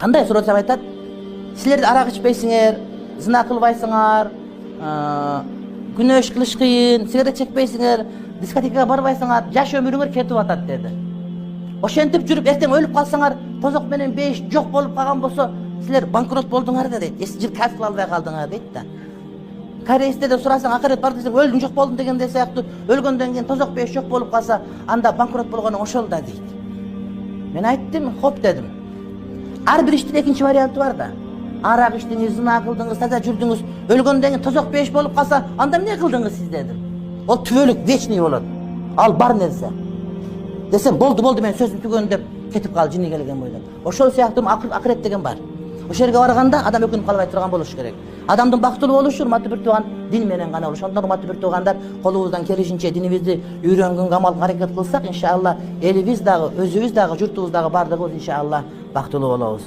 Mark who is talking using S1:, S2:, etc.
S1: Кандай сурасам айтат, силер арак ичпейсиңер, зына кылбайсыңар, күнөөш кылыш кыйын, сигарет чекпейсиңер, дискотекага барбайсыңар, жаш өмүрүңөр кетип атат деди. Ошентип жүрүп эртең өлүп калсаңар, тозок менен бейиш жок болуп калган болсо, силер банкрот болдуңар да дейт. Эс жыл касып албай калдыңар дейт да. Кореецте де сурасаң, акырет бар десең, өлдүң жок болдуң дегенде сыяктуу, өлгөндөн кийин тозок бейиш жок болуп калса, анда банкрот болгону ошол да дейт. Мен айттым, хоп дедим. Ар бир иштин экинчи варианты бар да. Арак ичтиңиз, зына кылдыңыз, таза жүрдүңүз, өлгөндөн кийин тозок бейиш болуп калса, анда эмне кылдыңыз сиз дедим. Ол түбөлүк вечный болот. Ал бар нерсе. Десем, болду, мен сөзүм түгөн деп кетип калды жини келген бойдон. Ошол сыяктуу акырет деген бар. Ошол жерге барганда адам өкүнүп калбай турган болуш керек. Адамдын бактылуу болушу урматтуу бир тууган дин менен гана болуш. Ошондон урматтуу бир туугандар, колубуздан келишинче динибизди үйрөнгөнгө амал аракет кылсак, иншалла элибиз дагы, өзүбүз дагы, журтубуз дагы бардыгыбыз иншалла бактылуу болобуз.